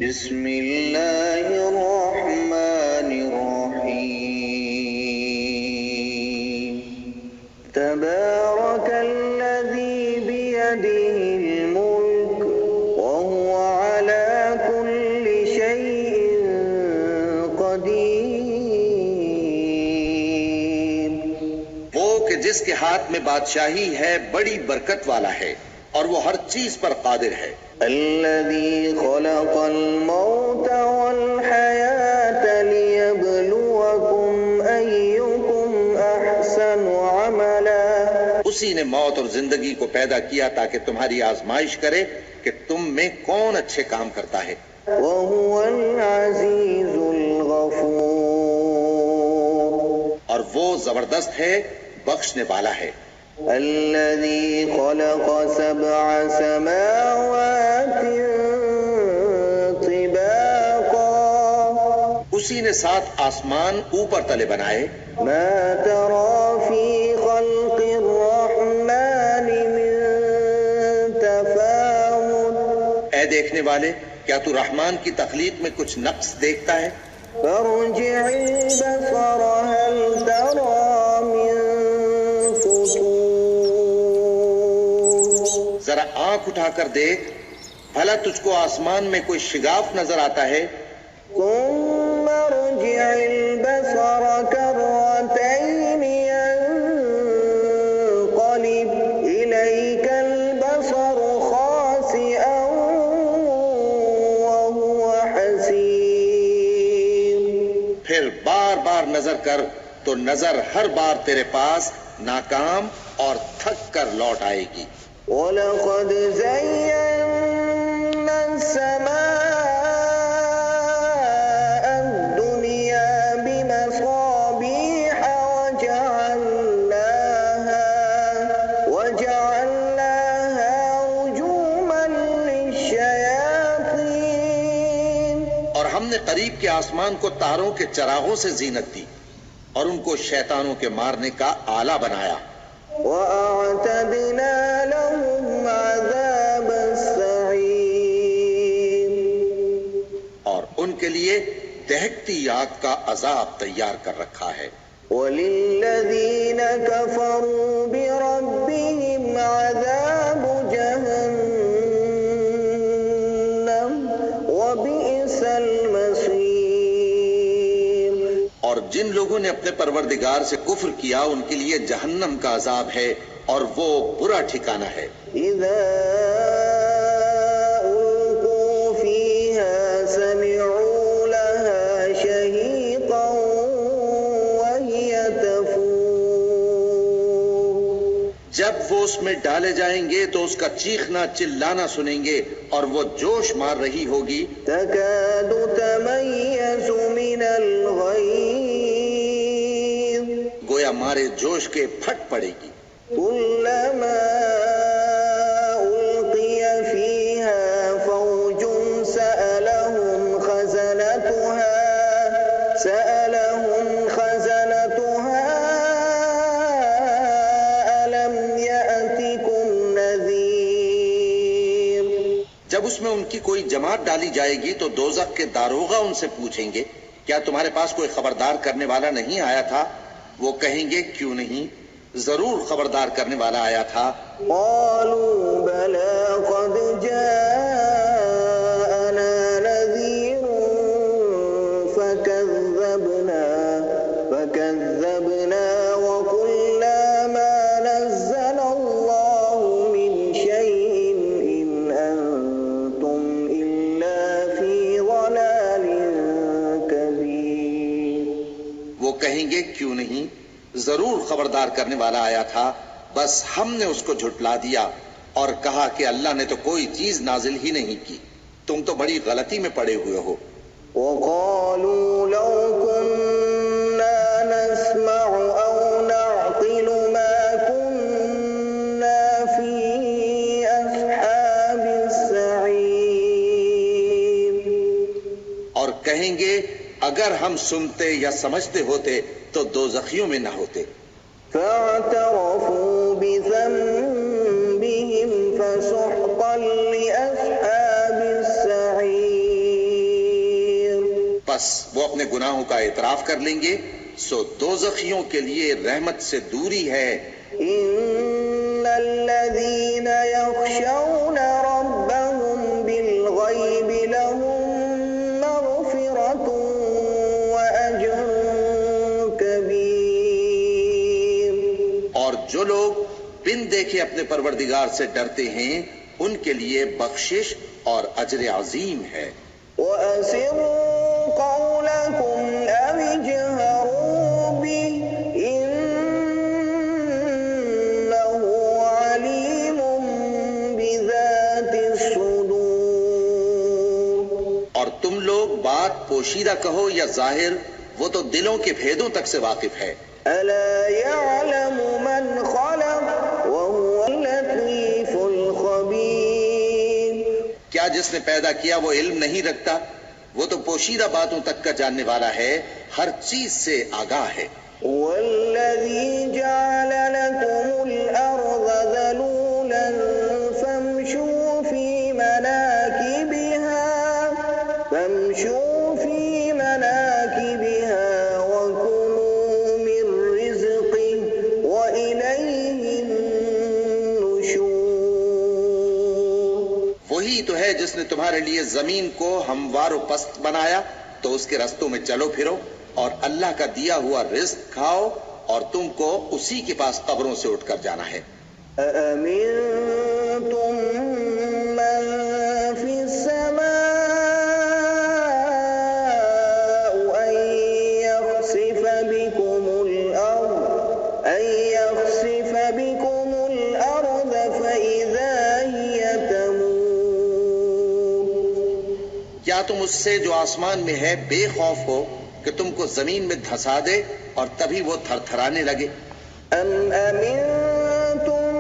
بسم اللہ الرحمن الرحیم تبارک الذی بیدہ الملک وہو علی کل شیء قدیر، وہ کہ جس کے ہاتھ میں بادشاہی ہے بڑی برکت والا ہے اور وہ ہر چیز پر قادر ہے۔ الذي خلق الموت والحياة ليبلوكم أيكم أحسن عملا، اسی نے موت اور زندگی کو پیدا کیا تاکہ تمہاری آزمائش کرے کہ تم میں کون اچھے کام کرتا ہے۔ وهو العزيز الغفور، اور وہ زبردست ہے، بخشنے والا ہے۔ الذي خلق سبع سماوات طباقا، اسی نے 7 آسمان اوپر تلے بنائے۔ ما ترى في خلق الرحمن من تفاوت، اے دیکھنے والے، کیا تو رحمان کی تخلیق میں کچھ نقص دیکھتا ہے؟ فارجع البصر هل ترى من فطور، ذرا آنکھ اٹھا کر دیکھ، بھلا تجھ کو آسمان میں کوئی شگاف نظر آتا ہے؟ ثم ارجع البصر كرتين ينقلب إليك البصر خاسئا وهو حسير، پھر بار بار نظر کر تو نظر ہر بار تیرے پاس ناکام اور تھک کر لوٹ آئے گی۔ وَلَقَدْ زَيَّنَّا السَّمَاءَ الدُّنْيَا بِمَصَابِيحَ وَجَعَلْنَاهَا رُجُومًا لِلشَّيَاطِينِ، اور ہم نے قریب کے آسمان کو تاروں کے چراغوں سے زینت دی اور ان کو شیطانوں کے مارنے کا آلہ بنایا۔ وَأَعْتَدْنَا لَهُمْ عَذَابَ السَّعِيرِ، اور ان کے لیے دہکتی آگ کا عذاب تیار کر رکھا ہے۔ وَلِلَّذِينَ كَفَرُوا بِرَبِّهِمْ عَذَابُ جَهَنَّمَ وَبِئْسَ الْمَصِيرُ، اور جن لوگوں نے اپنے پروردگار سے کفر کیا ان کے لیے جہنم کا عذاب ہے اور وہ برا ٹھکانہ ہے۔ إِذَا أُلْقُوا فِيهَا سَمِعُوا لَهَا شَهِيقًا وَهِيَ تَفُورُ، جب وہ اس میں ڈالے جائیں گے تو اس کا چیخنا چلانا سنیں گے اور وہ جوش مار رہی ہوگی۔ تَكَادُ تَمَيَّزُ مِنَ الْغَيْظِ، گویا مارے جوش کے پھٹ پڑے گی۔ كُلَّمَا أُلْقِيَ فِيهَا فَوْجٌ سَأَلَهُمْ خَزَنَتُهَا أَلَمْ يَأْتِكُمْ نَذِيرٌ، جب اس میں ان کی کوئی جماعت ڈالی جائے گی تو دوزخ کے داروغہ ان سے پوچھیں گے کیا تمہارے پاس کوئی خبردار کرنے والا نہیں آیا تھا؟ وہ کہیں گے کیوں نہیں، ضرور خبردار کرنے والا آیا تھا۔ قالوا بلى قد جاءنا نذير فكذبنا وقلنا ما نزل الله من شيء إن أنتم إلا في ضلال كبير، وہ کہیں گے کیوں نہیں، ضرور خبردار کرنے والا آیا تھا، بس ہم نے اس کو جھٹلا دیا اور کہا کہ اللہ نے تو کوئی چیز نازل ہی نہیں کی، تم تو بڑی غلطی میں پڑے ہوئے ہو۔ وقالوا لو كنا نسمع أو نعقل ما كنا في أصحاب السعير، اور کہیں گے اگر ہم سنتے یا سمجھتے ہوتے تو دوزخیوں میں نہ ہوتے۔ فاعترفوا بذنبهم فسحقا لأصحاب السعير، بس وہ اپنے گناہوں کا اعتراف کر لیں گے، سو دوزخیوں کے لیے رحمت سے دوری ہے۔ إن الذين يخشون ربهم بالغيب لهم مغفرة وأجر كبير۔ اور جو لوگ بن دیکھے اپنے پروردگار سے ڈرتے ہیں ان کے لیے بخشش اور اجر عظیم ہے۔ وَأَسِرُّوا قَوْلَكُمْ أَوِ اجْهَرُوا بِهِ إِنَّهُ عَلِيمٌ بِذَاتِ الصُّدُورِ۔ اور تم لوگ بات پوشیدہ کہو یا ظاہر، وہ تو دلوں کے بھیدوں تک سے واقف ہے۔ أَلَا يَعْلَمُ مَنْ خَلَقَ وَهُوَ اللَّطِيفُ الْخَبِيرُ۔ کیا جس نے پیدا کیا وہ علم نہیں رکھتا؟ وہ تو پوشیدہ باتوں تک کا جاننے والا ہے، ہر چیز سے آگاہ ہے۔ وَالَّذِي جَعَلَ لَكُمُ الْأَرْضَ ذَلُولًا فَامْشُوا فِي مَنَاكِبِهَا وَكُلُوا مِن رِّزْقِهِ وَإِلَيْهِ النُّشُورُ۔ وہی تو ہے جس نے تمہارے لیے زمین کو ہموار و پست بنایا، تو اس کے رستوں میں چلو پھرو اور اللہ کا دیا ہوا رزق کھاؤ، اور تم کو اسی کے پاس قبروں سے اٹھ کر جانا ہے۔ أَأَمِنتُم مَّن فِي السَّمَاءِ أَن يَخْسِفَ بِكُمُ الْأَرْضَ فَإِذَا هِيَ تَمُورُ۔ کیا تم اس سے جو آسمان میں ہے بے خوف ہو کہ تم کو زمین میں دھسا دے اور تبھی وہ تھر تھرانے لگے؟ أَمْ أَمِنتُم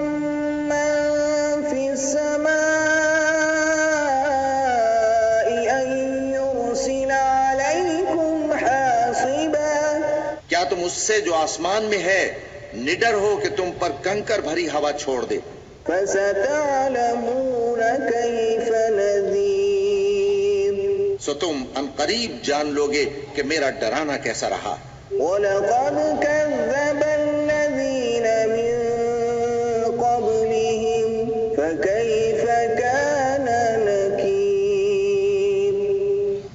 مَّن فِي السَّمَاءِ أَن يُرْسِلَ عَلَيْكُمْ حَاصِبًا۔ کیا تم اس سے جو آسمان میں ہے نڈر ہو کہ تم پر کنکر بھری ہوا چھوڑ دے؟ فَسَتَعْلَمُونَ كَيْفَ نَذِيرِ۔ سو تم ان قریب جان لوگے کہ میرا ڈرانا کیسا رہا۔ وَلَقَدْ كَذَّبَ الَّذِينَ مِن قَبْلِهِمْ فَكَيْفَ كَانَ نَكِيرِ۔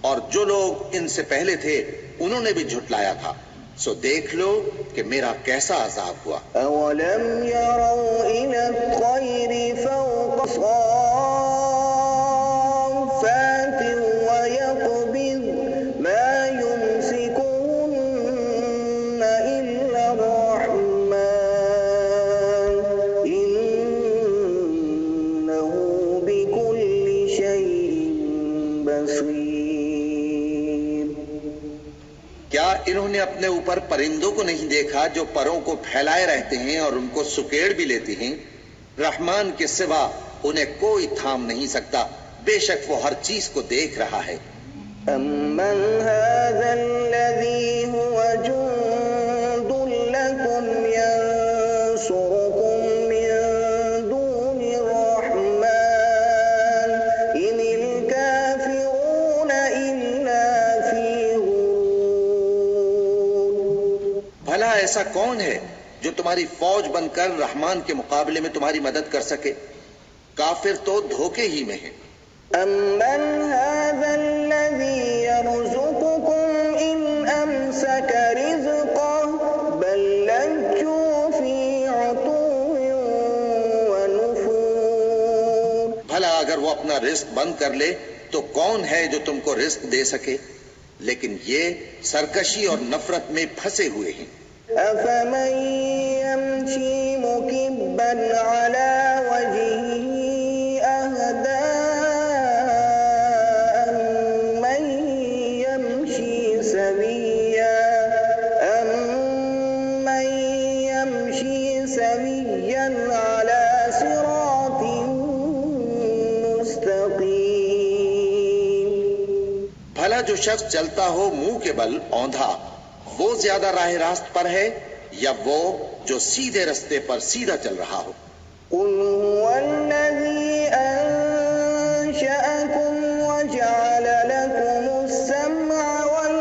اور جو لوگ ان سے پہلے تھے انہوں نے بھی جھٹلایا تھا، سو دیکھ لو کہ میرا کیسا عذاب ہوا۔ أَوَلَمْ يَرَوْا إِلَى الطَّيْرِ فَوْقَهُمْ صَافَّاتٍ وَيَقْبِضْنَ مَا يُمْسِكُهُنَّ إِلَّا الرَّحْمَنُ إِنَّهُ بِكُلِّ شَيْءٍ بَصِيرٌ۔ کیا انہوں نے اپنے اوپر پرندوں کو نہیں دیکھا جو پروں کو پھیلائے رہتے ہیں اور ان کو سکیڑ بھی لیتے ہیں؟ رحمان کے سوا انہیں کوئی تھام نہیں سکتا، بے شک وہ ہر چیز کو دیکھ رہا ہے۔ أَمَّنْ هَذَا الَّذِي هُوَ جُندٌ لَّكُمْ يَنصُرُكُم مِّن دُونِ الرَّحْمَٰنِ إِنِ الْكَافِرُونَ إِلَّا فِي غُرُورٍ۔ بھلا ایسا کون ہے جو تمہاری فوج بن کر رحمان کے مقابلے میں تمہاری مدد کر سکے؟ کافر تو دھوکے ہی میں ہیں۔ أَمَّنْ هَذَا الَّذِي يَرْزُقُكُمْ إِنْ أَمْسَكَ رِزْقَهُ بَل لَّجُّوا فِي عُتُوٍّ وَنُفُورٍ۔ بھلا اگر وہ اپنا رزق بند کر لے تو کون ہے جو تم کو رزق دے سکے؟ لیکن یہ سرکشی اور نفرت میں پھنسے ہوئے ہیں۔ أَفَمَن يَمْشِي مُكِبًّا عَلَى وَجْهِهِ أَهْدَىٰ أَمَّن يَمْشِي سَوِيًّا عَلَى صِرَاطٍ مُّسْتَقِيمٍ۔ بھلا جو شخص چلتا ہو منہ کے بل اوندھا، وہ زیادہ راہ راست پر ہے یا وہ جو سیدھے رستے پر سیدھا چل رہا ہو؟ قُلْ هُوَ الَّذِي أَنشَأَكُمْ وَجَعَلَ لَكُمُ السَّمْعَ وَالْأَبْصَارَ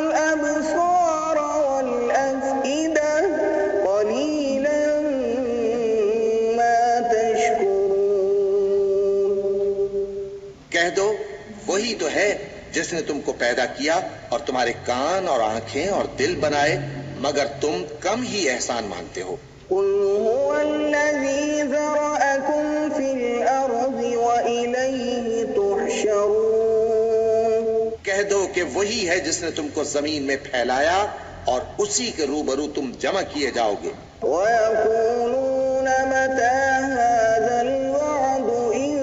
جس نے تم کو پیدا کیا اور تمہارے کان اور آنکھیں اور دل بنائے، مگر تم کم ہی احسان مانتے ہو۔ قل هو الذي ذرأكم في الأرض وإليه تحشرون۔ کہہ دو کہ وہی ہے جس نے تم کو زمین میں پھیلایا اور اسی کے روبرو تم جمع کیے جاؤ گے۔ وَيَقُولُونَ مَتَى هَذَا الْوَعْدُ إِن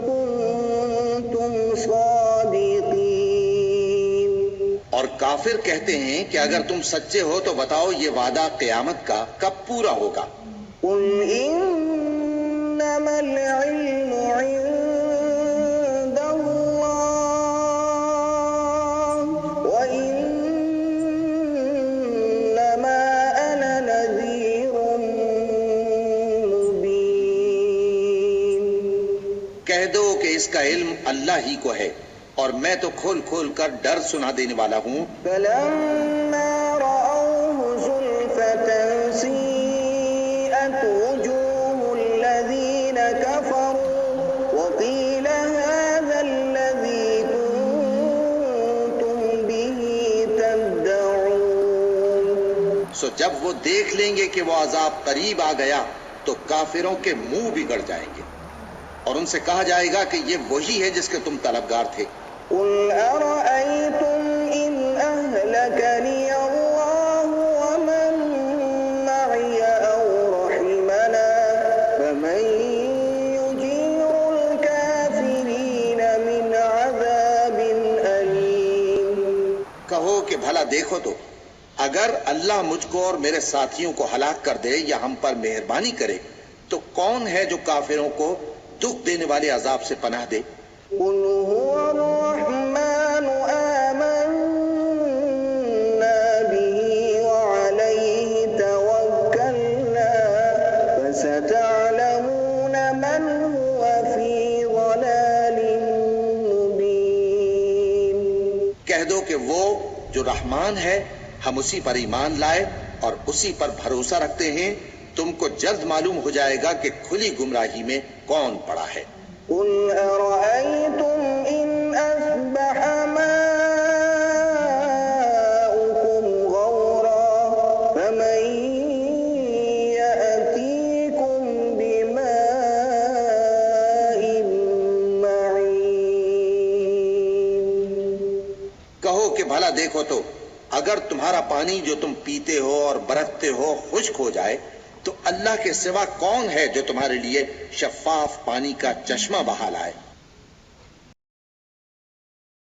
كُنتُمْ صَادِقِينَ۔ اور کافر کہتے ہیں کہ اگر تم سچے ہو تو بتاؤ یہ وعدہ قیامت کا کب پورا ہوگا؟ قُلْ إِنَّمَا الْعِلْمُ عِندَ اللَّهِ وَإِنَّمَا أَنَا نَذِيرٌ مُبِينٌ۔ کہہ دو کہ اس کا علم اللہ ہی کو ہے اور میں تو کھول کھول کر ڈر سنا دینے والا ہوں۔ فَلَمَّا رَأَوْهُ زُلْفَةً سِيئَتْ وُجُوهُ الَّذِينَ كَفَرُوا وَقِيلَ هَذَا الَّذِي كُنتُم بِهِ تَدَّعُونَ۔ سو جب وہ دیکھ لیں گے کہ وہ عذاب قریب آ گیا تو کافروں کے منہ بگڑ جائیں گے اور ان سے کہا جائے گا کہ یہ وہی ہے جس کے تم طلبگار تھے۔ قُلْ أَرَأَيْتُمْ إِنْ أَهْلَكَنِيَ اللَّهُ وَمَن مَّعِيَ أَوْ رَحِمَنَا فَمَن يُجِيرُ الْكَافِرِينَ مِنْ عَذَابٍ أَلِيمٍ۔ کہو کہ بھلا دیکھو تو اگر اللہ مجھ کو اور میرے ساتھیوں کو ہلاک کر دے یا ہم پر مہربانی کرے تو کون ہے جو کافروں کو دکھ دینے والے عذاب سے پناہ دے؟ قُلْ هُوَ الرَّحْمَنُ آمَنَّا بِهِ وَعَلَيْهِ تَوَكَّلْنَا فَسَتَعْلَمُونَ مَنْ هُوَ فِي ضَلَالٍ مُبِينٍ۔ کہہ دو کہ وہ جو رحمان ہے ہم اسی پر ایمان لائے اور اسی پر بھروسہ رکھتے ہیں، تم کو جلد معلوم ہو جائے گا کہ کھلی گمراہی میں کون پڑا ہے۔ قُلْ أَرَأَيْتُمْ إِنْ أَصْبَحَ مَاؤُكُمْ غَوْرًا فَمَن يَأْتِيكُم بِمَاءٍ مَّعِينٍ۔ کہو کہ بھلا دیکھو تو اگر تمہارا پانی جو تم پیتے ہو اور برتتے ہو خشک ہو جائے تو اللہ کے سوا کون ہے جو تمہارے لیے شفاف پانی کا چشمہ بہا لائے؟